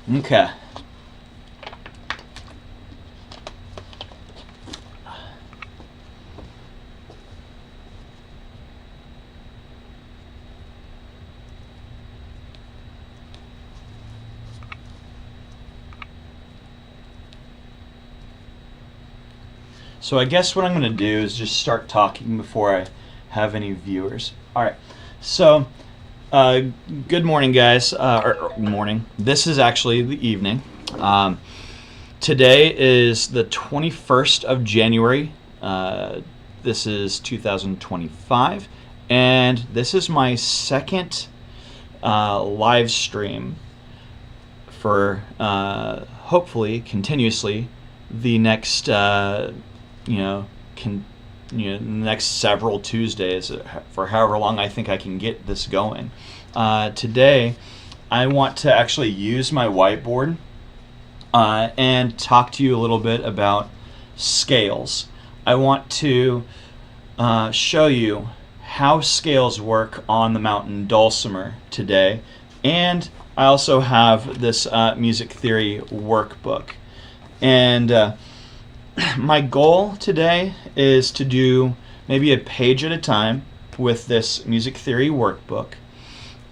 Okay. So I guess what I'm going to do is just start talking before I have any viewers. All right. So, good morning, guys. Or morning. This is actually the evening. Today is the 21st of January. This is 2025. And this is my second live stream for hopefully continuously the next next several Tuesdays for however long I think I can get this going. Today, I want to actually use my whiteboard and talk to you a little bit about scales. I want to show you how scales work on the mountain dulcimer today, and I also have this music theory workbook. And my goal today is to do maybe a page at a time with this music theory workbook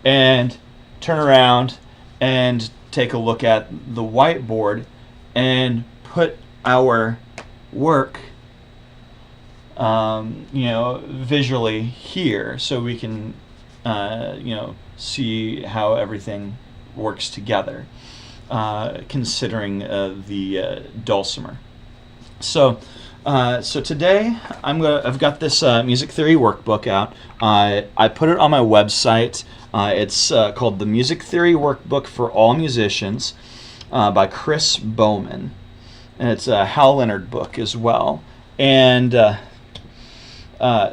and turn around and take a look at the whiteboard and put our work visually here so we can see how everything works together, considering the dulcimer. So today I've got this music theory workbook out. I put it on my website. It's called the Music Theory Workbook for All Musicians by Chris Bowman, and it's a Hal Leonard book as well. And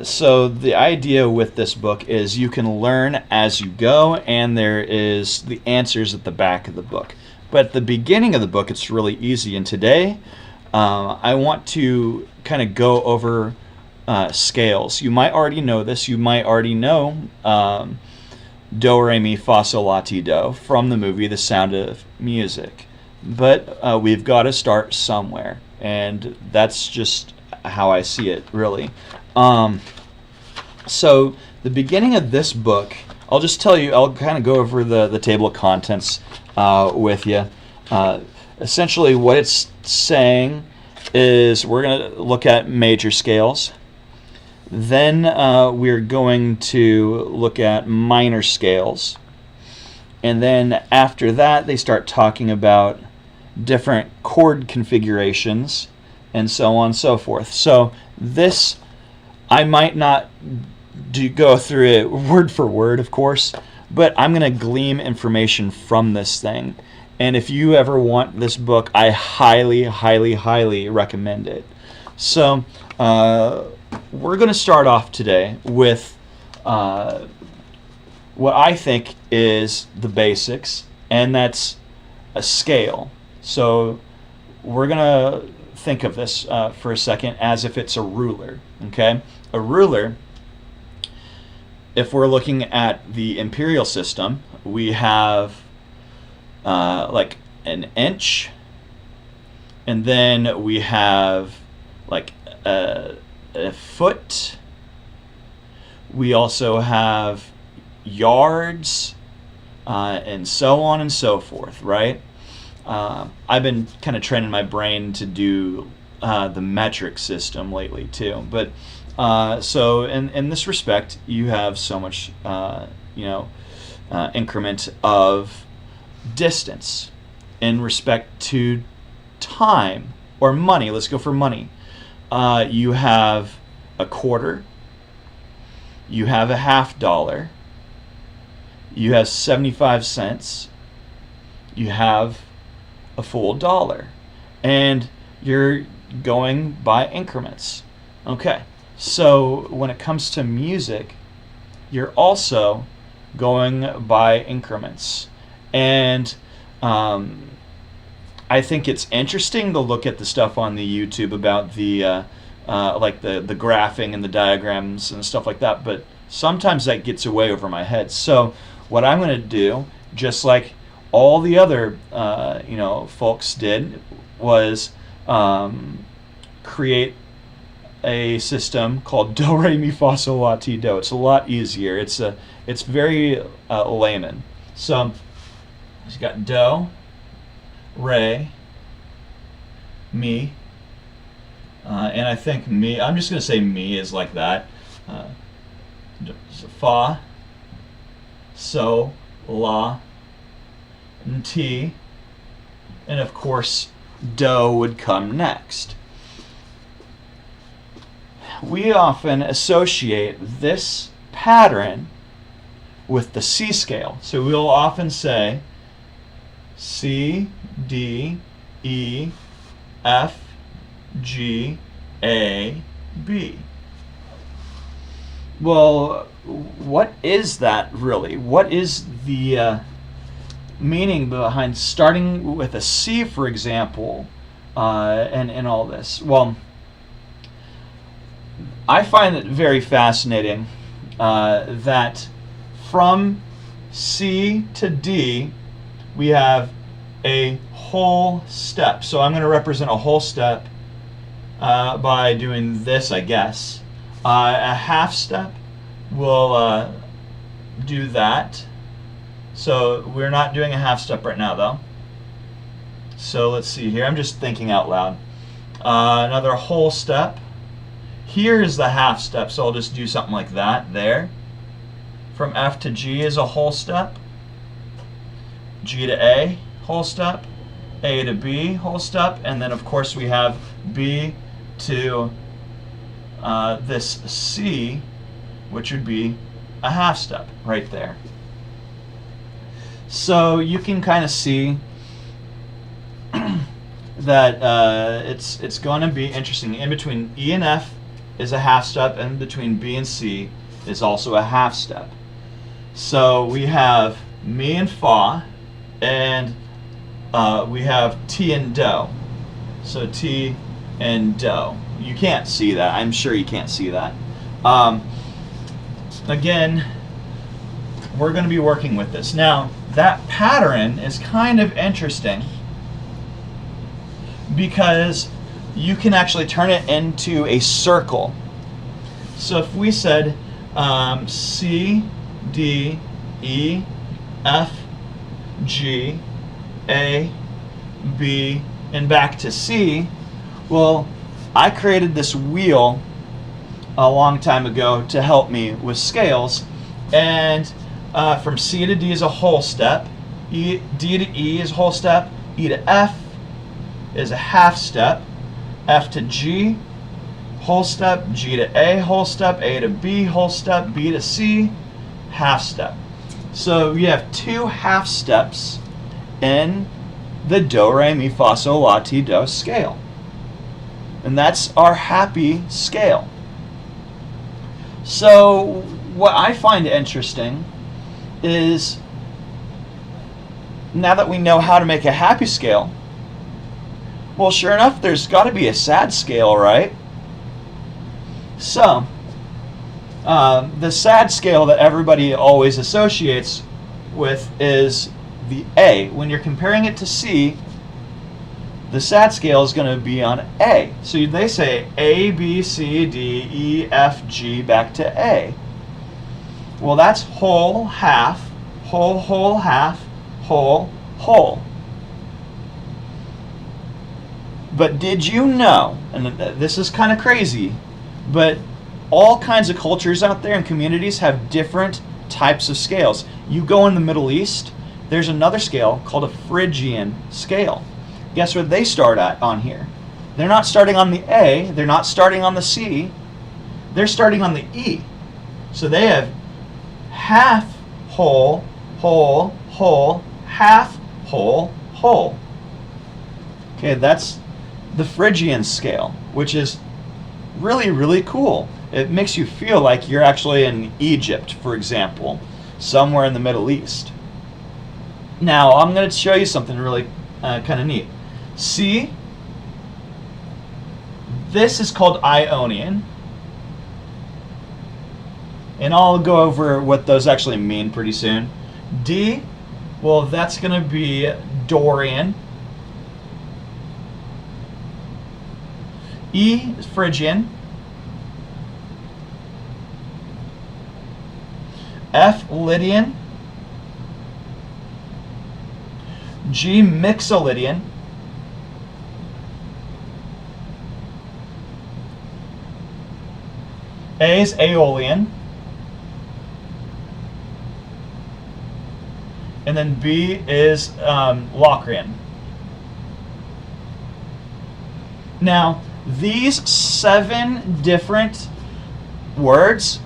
so the idea with this book is you can learn as you go, and there is the answers at the back of the book. But at the beginning of the book, it's really easy. And today, I want to kind of go over scales. You might already know this. You might already know do, re, mi, fa, sol, la, ti, do from the movie The Sound of Music. But we've got to start somewhere. And that's just how I see it, really. So the beginning of this book, I'll just tell you, I'll kind of go over the table of contents with you. Essentially what it's saying is we're going to look at major scales. Then we're going to look at minor scales. And then after that, they start talking about different chord configurations and so on and so forth. So this, I might not go through it word for word, of course, but I'm going to glean information from this thing. And if you ever want this book, I highly, highly, highly recommend it. So we're going to start off today with what I think is the basics, and that's a scale. So we're going to think of this for a second as if it's a ruler. Okay? A ruler, if we're looking at the imperial system, we have like an inch, and then we have like a foot. We also have yards, and so on and so forth, right? I've been kind of training my brain to do the metric system lately too, but so in this respect, you have so much increment of distance. In respect to time or money, let's go for money. You have a quarter, you have a $50, you have 75 cents, you have a full dollar, and you're going by increments. Okay, so when it comes to music, you're also going by increments. And I think it's interesting to look at the stuff on the YouTube about the like the graphing and the diagrams and stuff like that, but sometimes that gets way over my head. So what I'm going to do, just like all the other folks did was create a system called do re mi fa sol la ti do. It's a lot easier. It's very layman. So you got do, re, mi, and I think mi. I'm just going to say mi is like that. So fa, so, la, and ti, and of course do would come next. We often associate this pattern with the C scale. So we'll often say C, D, E, F, G, A, B. Well, what is that really? What is the meaning behind starting with a C, for example, and all this? Well, I find it very fascinating that from C to D we have a whole step. So I'm going to represent a whole step by doing this, I guess. A half step will do that. So we're not doing a half step right now, though. So let's see here. I'm just thinking out loud. Another whole step. Here's the half step, so I'll just do something like that there. From F to G is a whole step. G to A, whole step. A to B, whole step. And then, of course, we have B to this C, which would be a half step right there. So you can kind of see that it's going to be interesting. In between E and F is a half step, and between B and C is also a half step. So we have mi and fa, and we have ti and do. So ti and do. You can't see that. I'm sure you can't see that. Again, we're going to be working with this. Now, that pattern is kind of interesting because you can actually turn it into a circle. So if we said C, D, E, F, G, A, B, and back to C, well, I created this wheel a long time ago to help me with scales, and from C to D is a whole step, D to E is a whole step, E to F is a half step, F to G, whole step, G to A, whole step, A to B, whole step, B to C, half step. So we have two half steps in the do, re, mi, fa, sol, la, ti, do scale. And that's our happy scale. So what I find interesting is, now that we know how to make a happy scale, well, sure enough, there's got to be a sad scale, right? So, the sad scale that everybody always associates with is the A. When you're comparing it to C, the sad scale is going to be on A. So they say A, B, C, D, E, F, G, back to A. Well, that's whole, half, whole, half, whole, whole. But did you know, and this is kind of crazy, but all kinds of cultures out there and communities have different types of scales. You go in the Middle East, there's another scale called a Phrygian scale. Guess where they start at on here? They're not starting on the A, they're not starting on the C, they're starting on the E. So they have half, whole, half, whole. Okay, that's the Phrygian scale, which is really, really cool. It makes you feel like you're actually in Egypt, for example, somewhere in the Middle East. Now, I'm going to show you something really kind of neat. See, this is called Ionian, and I'll go over what those actually mean pretty soon. D Well, that's going to be Dorian. E is Phrygian. F Lydian. G Mixolydian. A is Aeolian. And then B is Locrian. Now, these 7 different words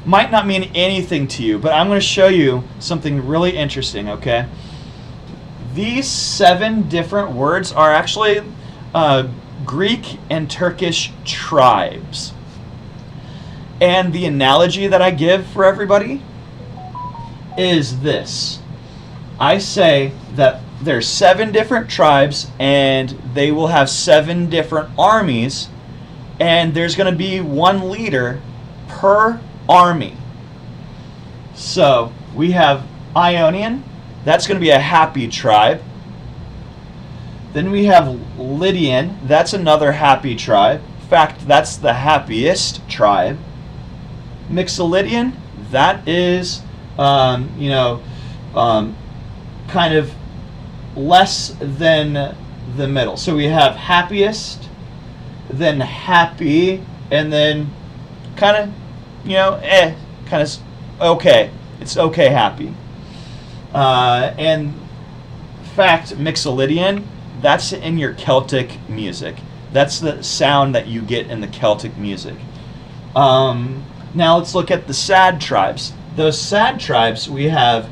might not mean anything to you, but I'm going to show you something really interesting, okay? These 7 different words are actually Greek and Turkish tribes. And the analogy that I give for everybody is this. I say that there's 7 different tribes and they will have 7 different armies, and there's going to be 1 leader per army. So we have Ionian, that's going to be a happy tribe. Then we have Lydian, that's another happy tribe. In fact, that's the happiest tribe. Mixolydian, that is, kind of less than the middle. So we have happiest, then happy, and then kind of, kind of okay. It's okay happy. And in fact, Mixolydian, that's in your Celtic music. That's the sound that you get in the Celtic music. Now let's look at the sad tribes. Those sad tribes, we have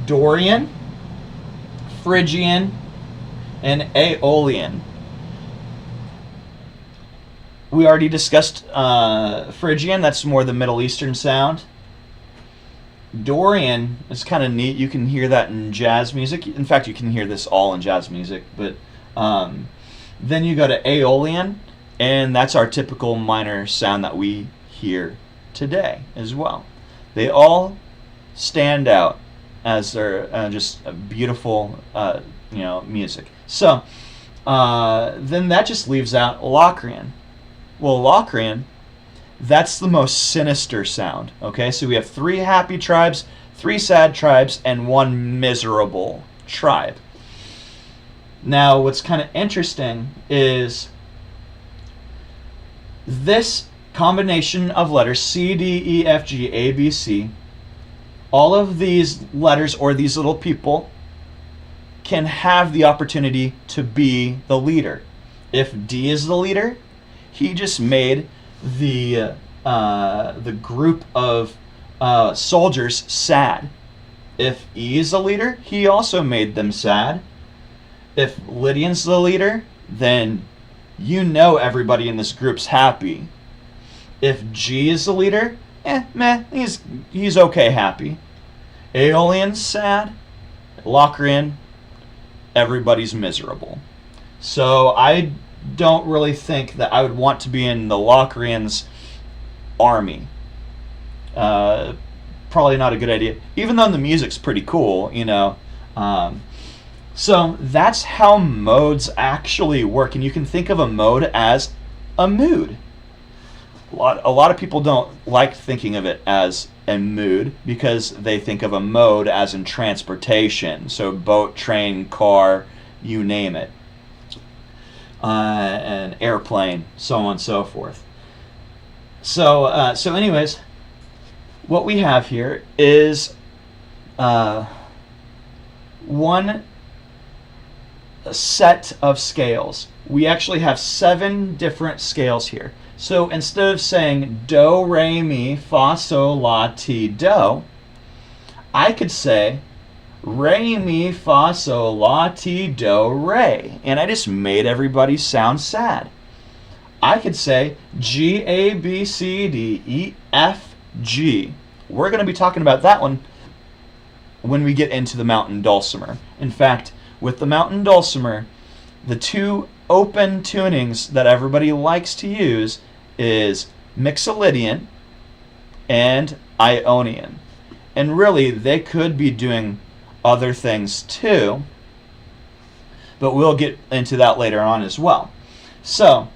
Dorian, Phrygian, and Aeolian. We already discussed Phrygian, that's more the Middle Eastern sound. Dorian is kind of neat. You can hear that in jazz music. In fact, you can hear this all in jazz music. But then you go to Aeolian, and that's our typical minor sound that we hear today as well. They all stand out as they're just a beautiful, music. So then that just leaves out Locrian. Well, Locrian, that's the most sinister sound. Okay, so we have 3 happy tribes, 3 sad tribes, and 1 miserable tribe. Now, what's kind of interesting is this combination of letters C, D, E, F, G, A, B, C. All of these letters, or these little people, can have the opportunity to be the leader. If D is the leader, he just made the group of soldiers sad. If E is the leader, he also made them sad. If Lydian's the leader, then everybody in this group's happy. If G is the leader, he's okay happy. Aeolian's sad. Locrian, everybody's miserable. So I don't really think that I would want to be in the Locrian's army. Probably not a good idea, even though the music's pretty cool, So that's how modes actually work, and you can think of a mode as a mood. A lot of people don't like thinking of it as a mood because they think of a mode as in transportation, so boat, train, car, you name it, an airplane, so on and so forth. So anyways, what we have here is one set of scales. We actually have 7 different scales here. So instead of saying do, re, mi, fa, sol, la, ti, do, I could say re, mi, fa, sol, la, ti, do, re. And I just made everybody sound sad. I could say G, A, B, C, D, E, F, G. We're going to be talking about that one when we get into the mountain dulcimer. In fact, with the mountain dulcimer, the 2 open tunings that everybody likes to use is Mixolydian and Ionian. And really, they could be doing other things too, but we'll get into that later on as well. So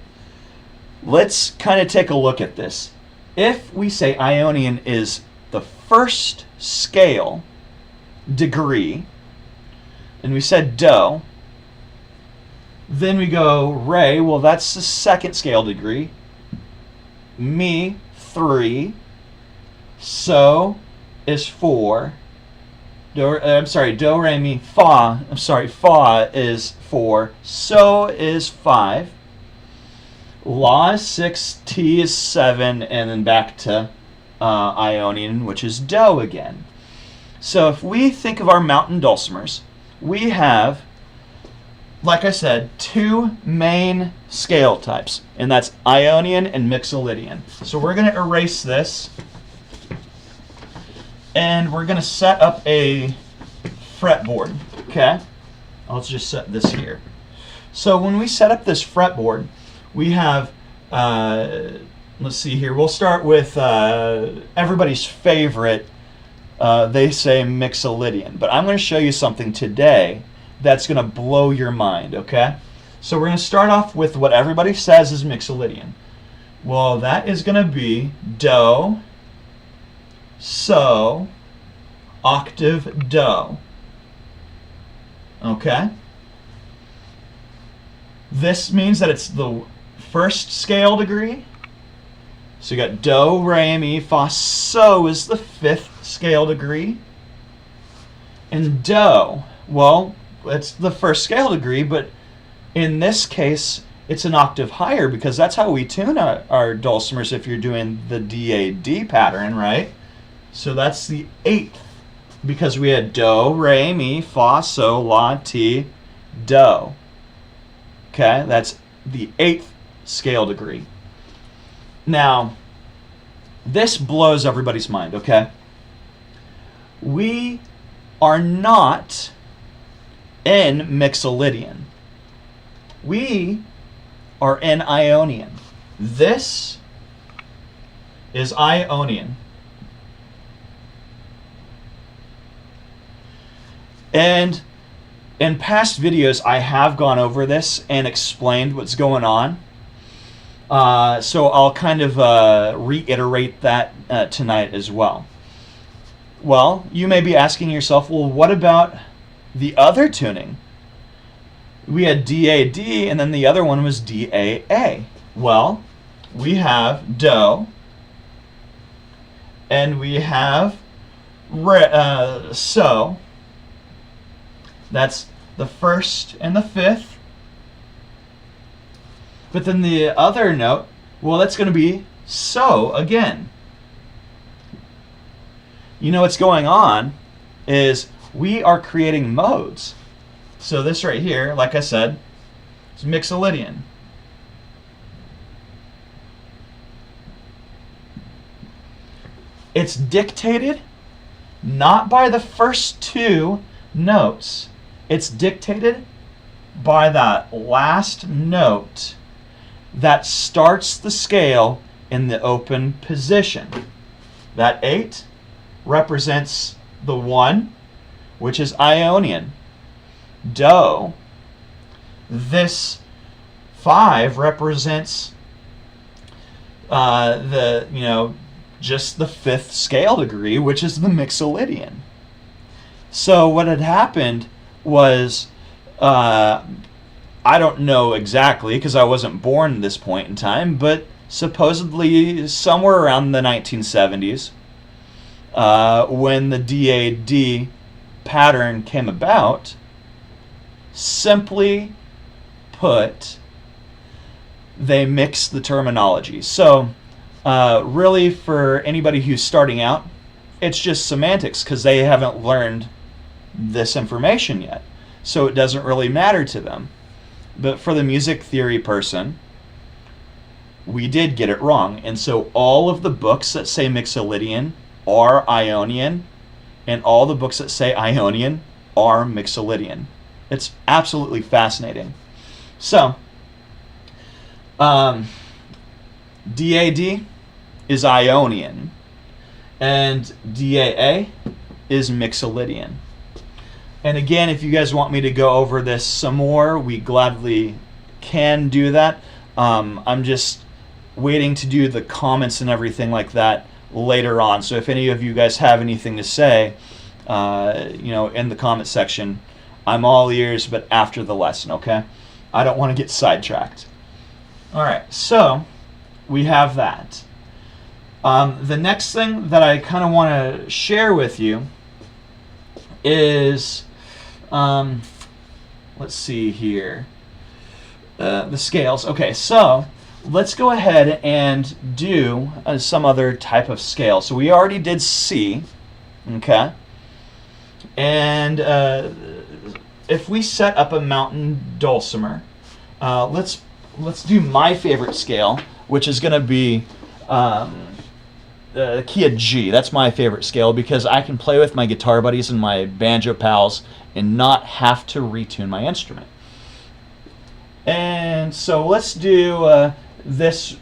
let's kind of take a look at this. If we say Ionian is the first scale degree, and we said do, then we go re, well, that's the second scale degree, mi, 3, so is 4, do, re, mi, fa, fa is 4, so is 5, la is 6, ti is 7, and then back to Ionian, which is do again. So if we think of our mountain dulcimers, we have, like I said, two main scale types, and that's Ionian and Mixolydian. So we're going to erase this, and we're going to set up a fretboard. Okay? I'll just set this here. So when we set up this fretboard, we have, let's see here, we'll start with everybody's favorite, they say Mixolydian. But I'm going to show you something today that's going to blow your mind, okay? So we're going to start off with what everybody says is Mixolydian. Well, that is going to be do, so, octave do. Okay? This means that it's the first scale degree. So you got do, re, mi, fa, so is the fifth scale degree. And do, well, it's the first scale degree, but in this case, it's an octave higher because that's how we tune our dulcimers if you're doing the DAD pattern, right? So that's the eighth because we had do, re, mi, fa, so, la, ti, do. Okay, that's the eighth scale degree. Now, this blows everybody's mind, okay? We are not in Mixolydian. We are in Ionian. This is Ionian. And in past videos, I have gone over this and explained what's going on. So I'll kind of reiterate that tonight as well. Well, you may be asking yourself, well, what about the other tuning? We had DAD and then the other one was DAA. Well, we have do and we have re, so. That's the first and the fifth. But then the other note, well, that's going to be so again. You know what's going on is we are creating modes. So this right here, like I said, is Mixolydian. It's dictated not by the first two notes. It's dictated by that last note that starts the scale in the open position. That 8 represents the 1, which is Ionian. Do. This 5 represents just the 5th scale degree, which is the Mixolydian. So what had happened was, I don't know exactly because I wasn't born at this point in time, but supposedly somewhere around the 1970s, when the DAD pattern came about, simply put, they mixed the terminology. So really for anybody who's starting out, it's just semantics because they haven't learned this information yet. So it doesn't really matter to them. But for the music theory person, we did get it wrong. And so all of the books that say Mixolydian are Ionian, and all the books that say Ionian are Mixolydian. It's absolutely fascinating. So, DAD is Ionian, and DAA is Mixolydian. And again, if you guys want me to go over this some more, we gladly can do that. I'm just waiting to do the comments and everything like that later on. So if any of you guys have anything to say, in the comment section, I'm all ears, but after the lesson, okay? I don't want to get sidetracked. All right, so we have that. The next thing that I kind of want to share with you is, let's see here, the scales. Okay, so let's go ahead and do some other type of scale. So we already did C, okay? And if we set up a mountain dulcimer, let's do my favorite scale, which is going to be key of G. That's my favorite scale because I can play with my guitar buddies and my banjo pals and not have to retune my instrument. And so let's do this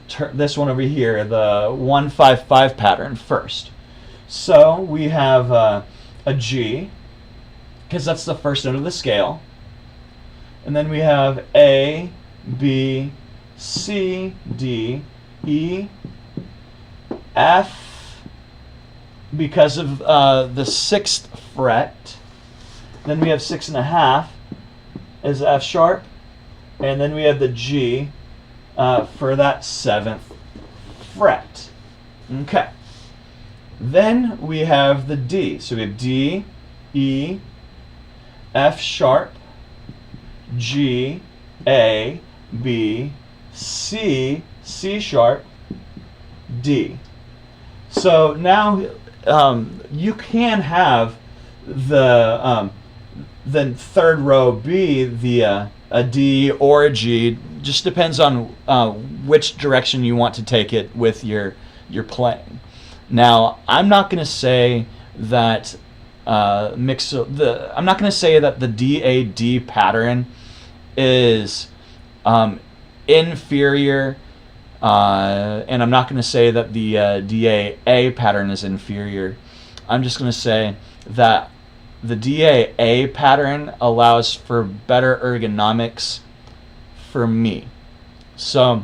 one over here, the 1-5-5 pattern first. So we have a G, because that's the first note of the scale. And then we have A, B, C, D, E, F, because of the 6th fret. Then we have 6.5 is F sharp. And then we have the G for that 7th fret. Okay. Then we have the D. So we have D, E, F sharp, G, A, B, C, C sharp, D. So now you can have the third row be a D or a G. Just depends on which direction you want to take it with your playing. Now, I'm not going to say that I'm not going to say that the DAD pattern is inferior, and I'm not going to say that the DAA pattern is inferior. I'm just going to say that the DAA pattern allows for better ergonomics for me. So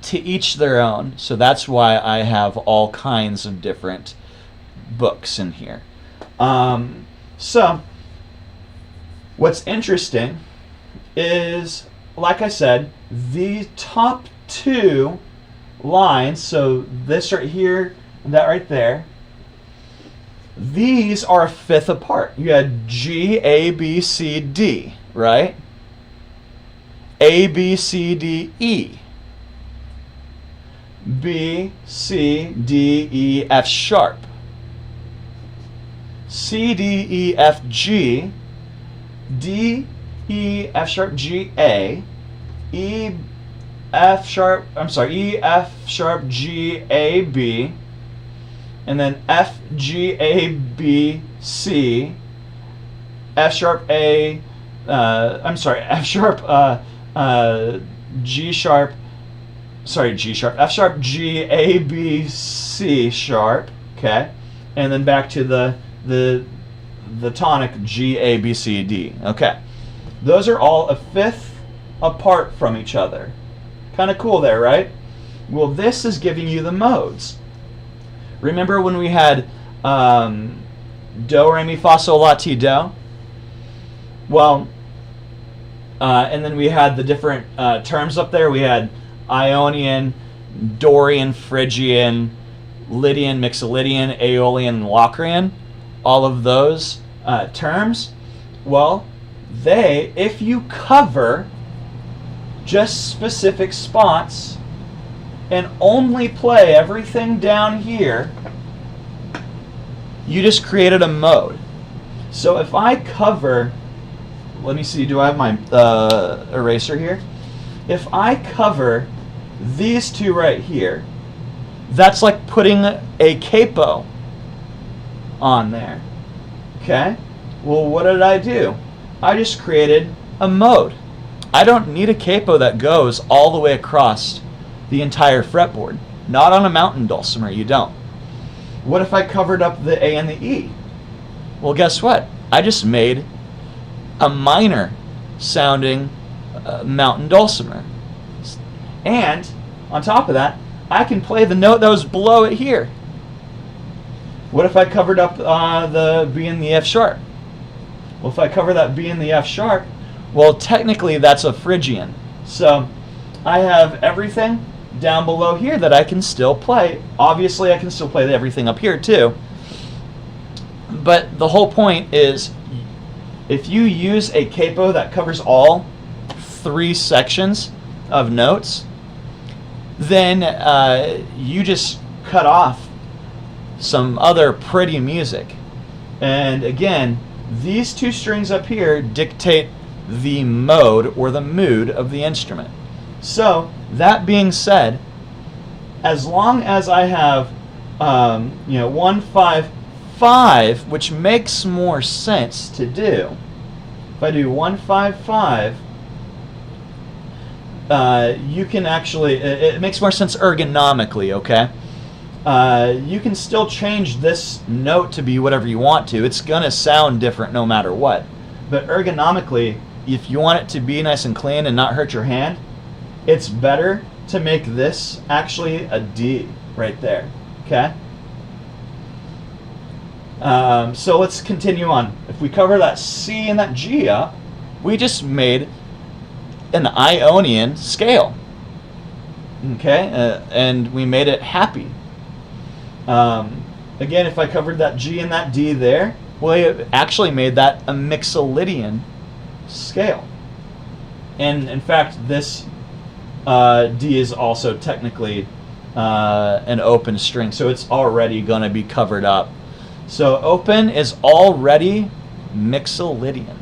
to each their own. So that's why I have all kinds of different books in here. So what's interesting is, like I said, the top two lines, so this right here and that right there, these are a fifth apart. You had G, A, B, C, D, right? A, B, C, D, E. B, C, D, E, F sharp. C, D, E, F, G. D, E, F sharp, G, A. E, F sharp, E, F sharp, G, A, B. And then F, G, A, B, C. F sharp, A, F sharp, G sharp, F sharp, G, A, B, C sharp, okay? And then back to the tonic G, A, B, C, D, okay? Those are all a fifth apart from each other. Kind of cool there, right? Well, this is giving you the modes. Remember when we had do, re, mi, fa, sol, la, ti, do? Well, and then we had the different terms up there. We had Ionian, Dorian, Phrygian, Lydian, Mixolydian, Aeolian, Locrian. All of those terms. Well, if you cover just specific spots and only play everything down here, you just created a mode. So if I cover, let me see, do I have my eraser here? If I cover these two right here, that's like putting a capo on there. Okay? Well, what did I do? I just created a mode. I don't need a capo that goes all the way across the entire fretboard. Not on a mountain dulcimer, you don't. What if I covered up the A and the E? Well, guess what? I just made a minor sounding mountain dulcimer. And on top of that, I can play the note that was below it here. What if I covered up the B and the F sharp? Well, if I cover that B and the F sharp, well, technically that's a Phrygian. So I have everything down below here that I can still play. Obviously, I can still play everything up here too. But the whole point is, if you use a capo that covers all 3 sections of notes, then you just cut off some other pretty music. And again, these 2 strings up here dictate the mode or the mood of the instrument. So that being said, as long as I have 1 5 5, which makes more sense to do. If I do 1 5 5, you can actually, it makes more sense ergonomically, okay? You can still change this note to be whatever you want to. It's gonna sound different no matter what. But ergonomically, if you want it to be nice and clean and not hurt your hand, it's better to make this actually a D right there, okay? So let's continue on. If we cover that C and that G up, we just made an Ionian scale, okay? And we made it happy. Again, if I covered that G and that D there, well, it actually made that a Mixolydian scale. And in fact, this D is also technically an open string, so it's already going to be covered up. So open is already Mixolydian.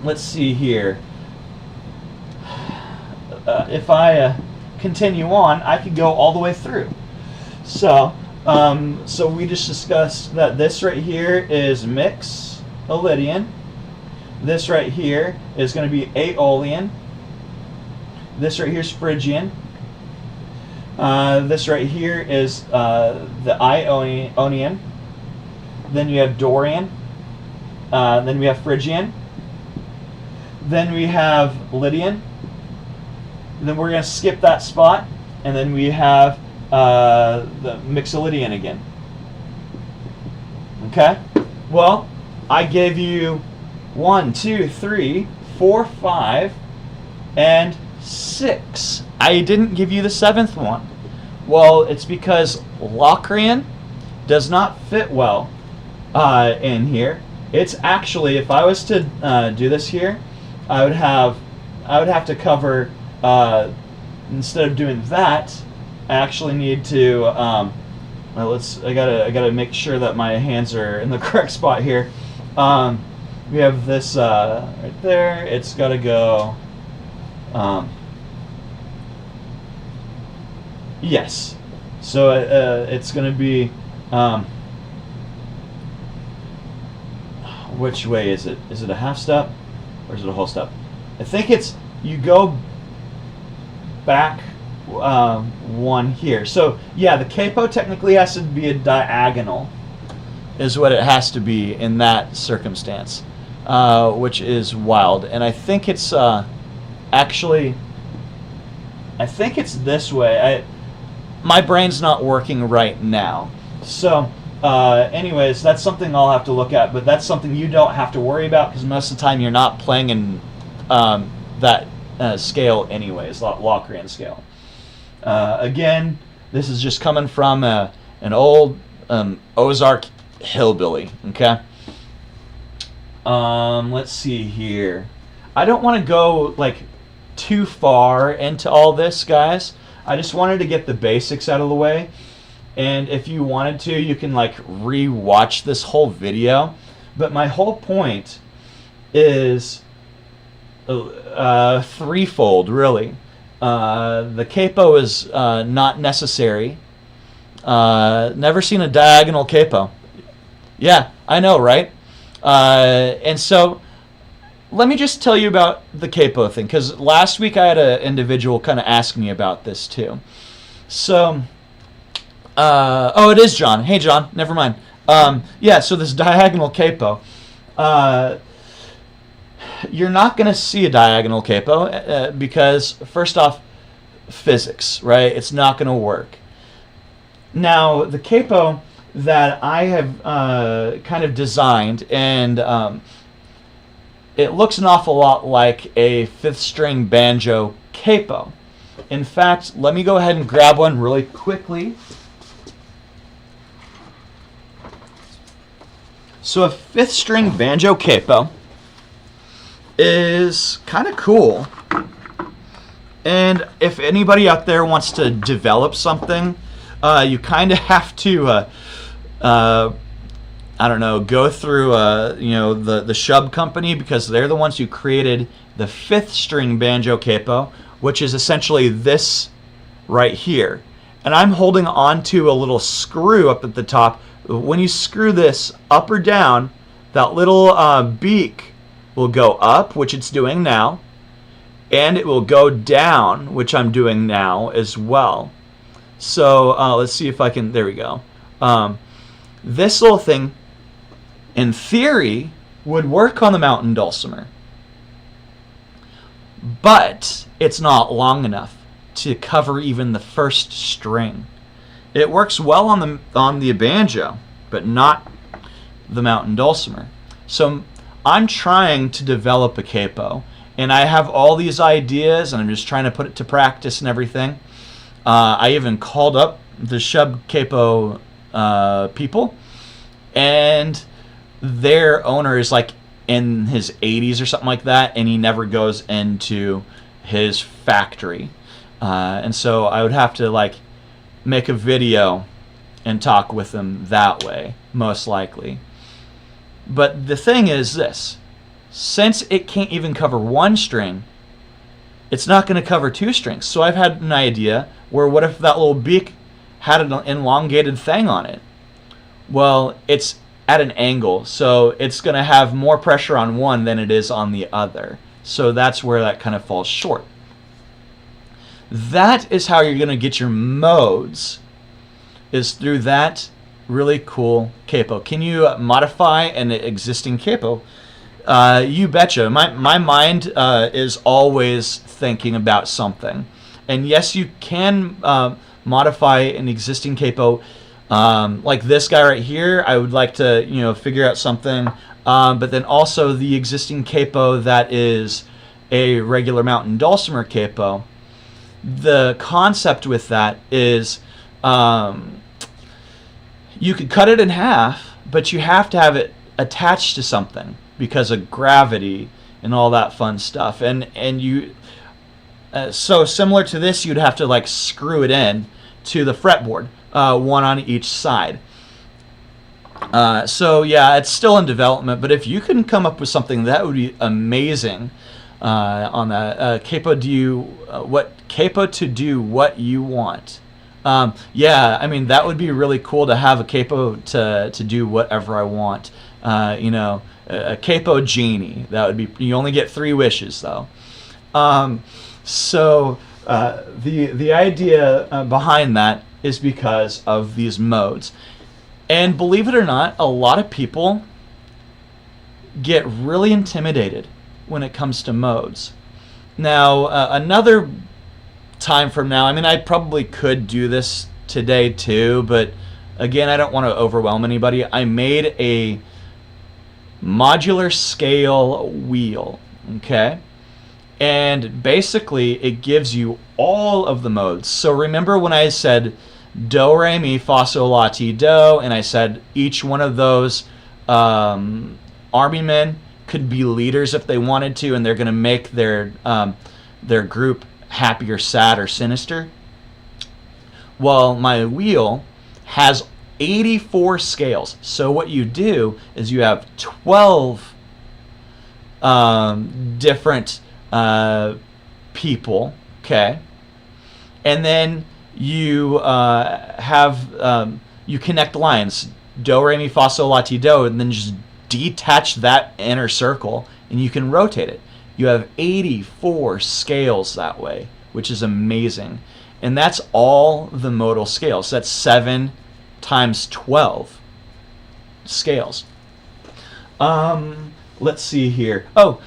Let's see here. If I continue on, I could go all the way through. So we just discussed that this right here is Mixolydian. This right here is going to be Aeolian. This right here is Phrygian. This right here is the Ionian. Then you have Dorian. Then we have Phrygian. Then we have Lydian. Then we're going to skip that spot, and then we have the Mixolydian again. Okay? Well, I gave you 1, 2, 3, 4, 5, and 6. I didn't give you the 7th one. Well, it's because Locrian does not fit well in here. It's actually, if I was to do this here, I would have to cover, instead of doing that, I actually need to well, I gotta make sure that my hands are in the correct spot here. We have this right there. It's got to go. Yes. So it's going to be. Which way is it? Is it a half step or is it a whole step? I think it's you go back one here. So yeah, the capo technically has to be a diagonal, is what it has to be in that circumstance, which is wild. And I think it's actually, I think it's this way. My brain's not working right now. So anyways, that's something I'll have to look at, but that's something you don't have to worry about because most of the time you're not playing in that scale anyways, Locrian scale. Again, this is just coming from an old Ozark hillbilly, okay? Let's see here. I don't want to go like too far into all this, guys. I just wanted to get the basics out of the way. And if you wanted to, you can like re-watch this whole video. But my whole point is threefold, really. The capo is not necessary. Never seen a diagonal capo. Yeah, I know, right? And so let me just tell you about the capo thing, because last week I had an individual kind of ask me about this too. So, oh, it is John. Hey, John. Never mind. Yeah, so this diagonal capo. You're not going to see a diagonal capo because, first off, physics, right? It's not going to work. Now, the capo that I have kind of designed, and it looks an awful lot like a 5th string banjo capo. In fact, let me go ahead and grab one really quickly. So a 5th string banjo capo is kind of cool. And if anybody out there wants to develop something, you kind of have to, I don't know, go through, the Shub company, because they're the ones who created the 5th string banjo capo, which is essentially this right here. And I'm holding onto a little screw up at the top. When you screw this up or down, that little beak will go up, which it's doing now, and it will go down, which I'm doing now as well. So let's see if I can, there we go. This little thing, in theory, would work on the mountain dulcimer, but it's not long enough to cover even the 1st string. It works well on the banjo, but not the mountain dulcimer. So I'm trying to develop a capo, and I have all these ideas, and I'm just trying to put it to practice and everything. I even called up the Shub capo people, and their owner is like in his 80s or something like that, and he never goes into his factory. And so I would have to like make a video and talk with him that way, most likely. But the thing is this: since it can't even cover 1 string, it's not going to cover 2 strings. So I've had an idea where, what if that little beak had an elongated thing on it? Well, it's at an angle, so it's going to have more pressure on one than it is on the other. So that's where that kind of falls short. That is how you're going to get your modes, is through that really cool capo. Can you modify an existing capo? You betcha. My mind is always thinking about something. And yes, you can modify an existing capo. Like this guy right here, I would like to, figure out something. But then also the existing capo that is a regular mountain dulcimer capo. The concept with that is you could cut it in half, but you have to have it attached to something because of gravity and all that fun stuff. And you so similar to this, you'd have to like screw it in to the fretboard, one on each side. So yeah, it's still in development, but if you can come up with something, that would be amazing. On that capo, capo to do what you want. Yeah, I mean, that would be really cool to have a capo to do whatever I want. A capo genie. That would be. You only get 3 wishes though. So the idea behind that is because of these modes. And believe it or not, a lot of people get really intimidated when it comes to modes. Now, another time from now, I mean, I probably could do this today too, but again, I don't want to overwhelm anybody. I made a modular scale wheel, okay? And basically, it gives you all of the modes. So remember when I said do, re, mi, fa, sol, la, ti, do, and I said each one of those army men could be leaders if they wanted to, and they're going to make their group happy or sad or sinister. Well, my wheel has 84 scales. So what you do is you have 12 different people, okay? And then you you connect lines, do, re, mi, fa, sol, la, ti, do, and then just detach that inner circle, and you can rotate it. You have 84 scales that way, which is amazing. And that's all the modal scales. That's 7 times 12 scales. And let's see here. Oh,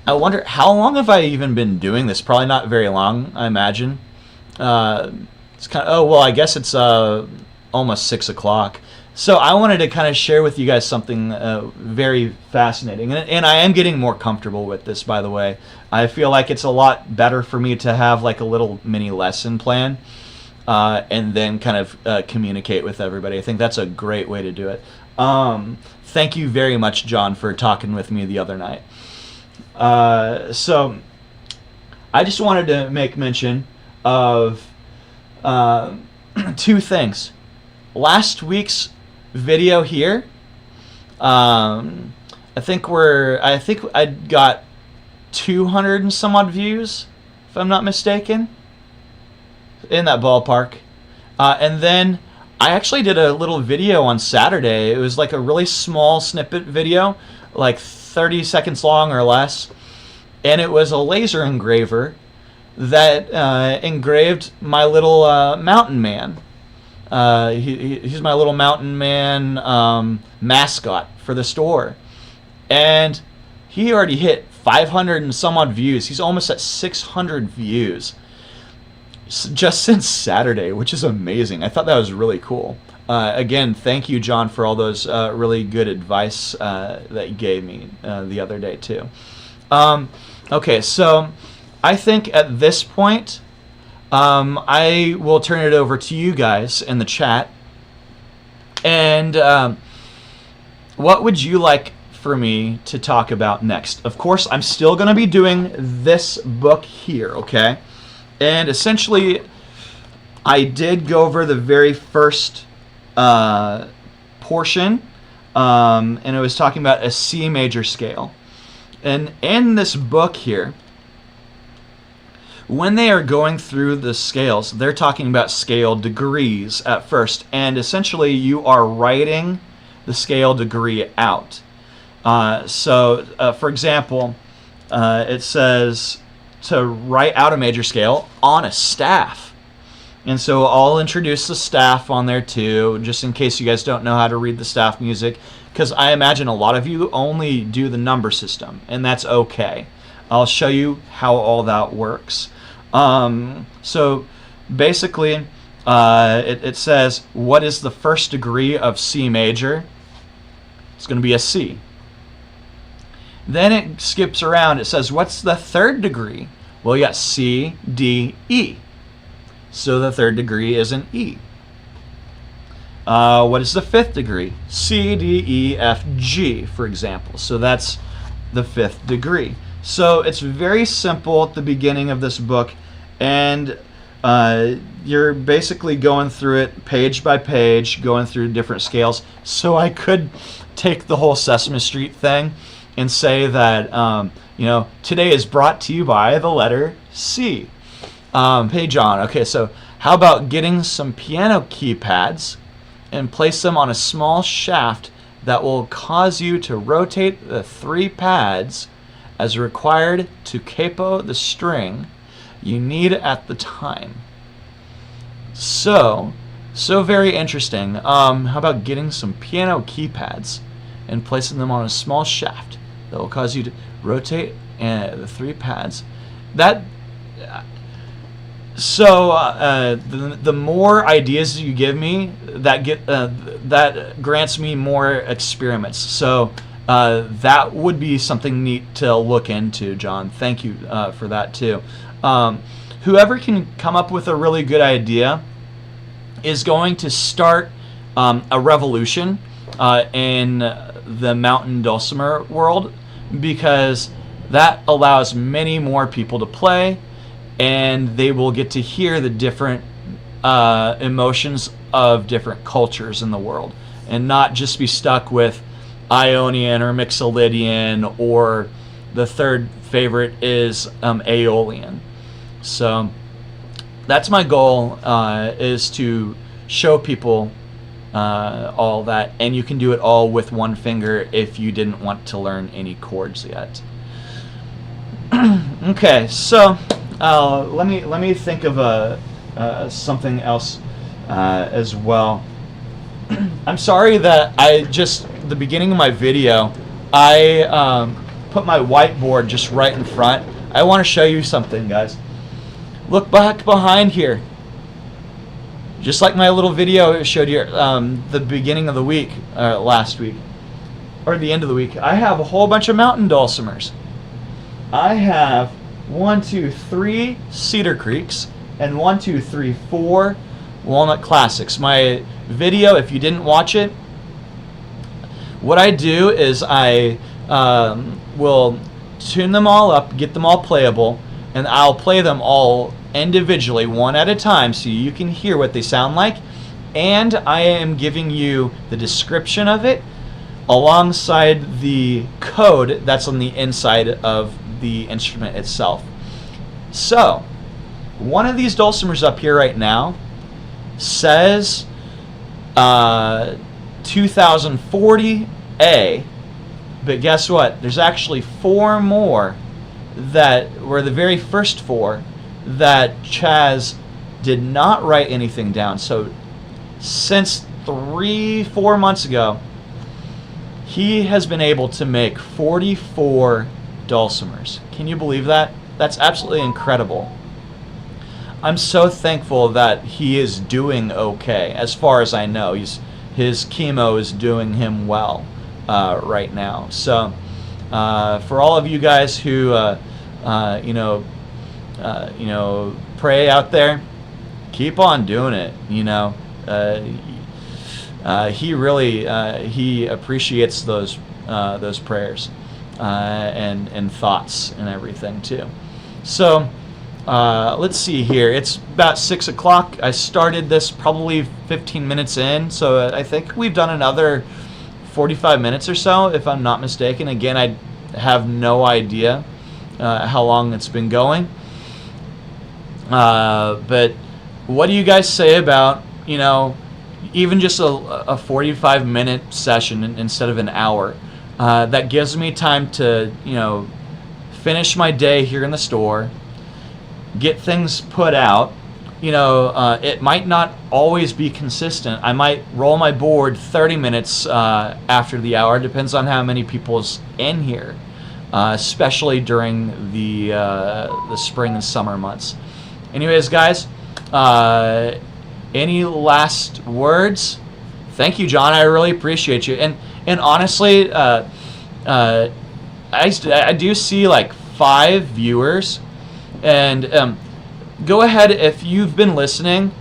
I wonder, how long have I even been doing this? Probably not very long, I imagine. It's kind of, oh, well, I guess it's almost 6 o'clock. So I wanted to kind of share with you guys something very fascinating. And I am getting more comfortable with this, by the way. I feel like it's a lot better for me to have like a little mini lesson plan and then kind of communicate with everybody. I think that's a great way to do it. Thank you very much, John, for talking with me the other night. So I just wanted to make mention of two things. Last week's video here, I think I got 200 and some odd views, if I'm not mistaken, in that ballpark. And then I actually did a little video on Saturday. It was like a really small snippet video, like 30 seconds long or less, and it was a laser engraver that engraved my little mountain man. He's my little mountain man mascot for the store, and he already hit 500 and some odd views. He's almost at 600 views just since Saturday, which is amazing. I thought that was really cool. Again, thank you, John, for all those really good advice that you gave me the other day too. Okay, so I think at this point I will turn it over to you guys in the chat. And what would you like for me to talk about next? Of course, I'm still going to be doing this book here, okay? And essentially, I did go over the very first portion, and it was talking about a C major scale. And in this book here, when they are going through the scales, they're talking about scale degrees at first, and essentially you are writing the scale degree out. For example, it says to write out a major scale on a staff. And so I'll introduce the staff on there too, just in case you guys don't know how to read the staff music, because I imagine a lot of you only do the number system, and that's okay. I'll show you how all that works. So basically, it says, what is the first degree of C major? It's going to be a C. Then it skips around. It says, what's the third degree? Well, you got C, D, E. So the third degree is an E. What is the fifth degree? C, D, E, F, G, for example. So that's the fifth degree. So it's very simple at the beginning of this book, and you're basically going through it page by page, going through different scales. So I could take the whole Sesame Street thing and say that, today is brought to you by the letter C. Hey, John, okay, so how about getting some piano keypads and place them on a small shaft that will cause you to rotate the 3 pads as required to capo the string you need at the time. So very interesting. How about getting some piano keypads and placing them on a small shaft that will cause you to rotate the 3 pads? The more ideas you give me, that grants me more experiments. So that would be something neat to look into, John. Thank you for that too. Whoever can come up with a really good idea is going to start a revolution in the mountain dulcimer world, because that allows many more people to play, and they will get to hear the different emotions of different cultures in the world, and not just be stuck with Ionian or Mixolydian, or the third favorite is Aeolian. So that's my goal, is to show people all that, and you can do it all with one finger if you didn't want to learn any chords yet. Okay, so let me think of something else as well. I'm sorry that the beginning of my video, I put my whiteboard just right in front. I want to show you something, guys. Look back behind here. Just like my little video showed you the beginning of the week, last week, or the end of the week, I have a whole bunch of mountain dulcimers. I have 1, 2, 3 Cedar Creeks and 1, 2, 3, 4 Walnut Classics. My video, if you didn't watch it, what I do is I will tune them all up, get them all playable, and I'll play them all individually, one at a time, so you can hear what they sound like. And I am giving you the description of it alongside the code that's on the inside of the instrument itself. So, one of these dulcimers up here right now says 2040A, but guess what? There's actually 4 more that were the very first 4 that Chaz did not write anything down. So since 3-4 months ago, he has been able to make 44 dulcimers. Can you believe that? That's absolutely incredible. I'm so thankful that he is doing okay. As far as I know, his chemo is doing him well right now. So for all of you guys who pray out there, keep on doing it. He really he appreciates those prayers and thoughts and everything too. So let's see here. It's about 6 o'clock. I started this probably 15 minutes in, so I think we've done another 45 minutes or so, if I'm not mistaken. Again, I have no idea how long it's been going. But what do you guys say about, even just a 45-minute session instead of an hour? That gives me time to, finish my day here in the store, get things put out. It might not always be consistent. I might roll my board 30 minutes after the hour. Depends on how many people's in here, especially during the spring and summer months. Anyways, guys, any last words? Thank you, John. I really appreciate you. And honestly, I do see like 5 viewers. And go ahead, if you've been listening,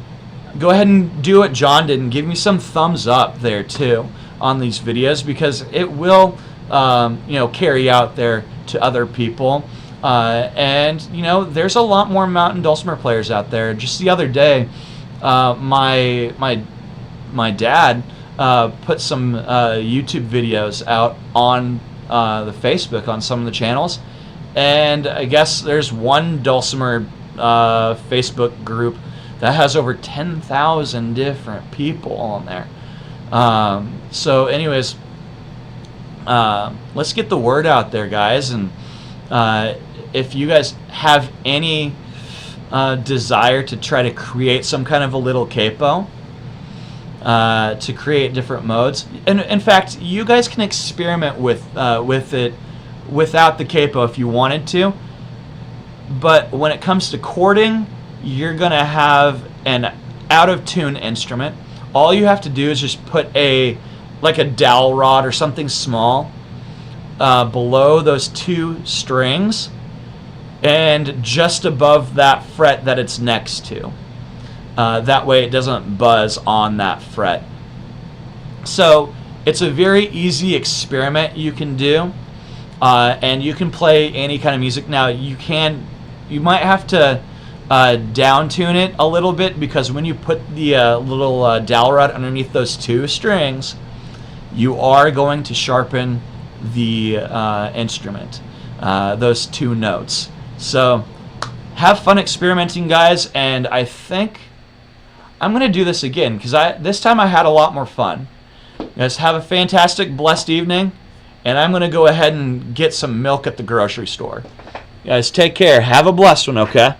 go ahead and do what John did and give me some thumbs up there too on these videos, because it will carry out there to other people. And there's a lot more mountain dulcimer players out there. Just the other day, my dad put some YouTube videos out on the Facebook on some of the channels, and I guess there's one dulcimer Facebook group that has over 10,000 different people on there. So anyways, let's get the word out there, guys. And if you guys have any desire to try to create some kind of a little capo, to create different modes, and in fact, you guys can experiment with it without the capo if you wanted to. But when it comes to chording, you're gonna have an out of tune instrument. All you have to do is just put like a dowel rod or something small below those 2 strings and just above that fret that it's next to. That way it doesn't buzz on that fret. So it's a very easy experiment you can do, and you can play any kind of music. Now you might have to down tune it a little bit, because when you put the little dowel rod underneath those 2 strings, you are going to sharpen the instrument, those 2 notes. So have fun experimenting, guys, and I think I'm going to do this again, because this time I had a lot more fun. Guys, have a fantastic, blessed evening, and I'm going to go ahead and get some milk at the grocery store. Guys, take care. Have a blessed one, okay?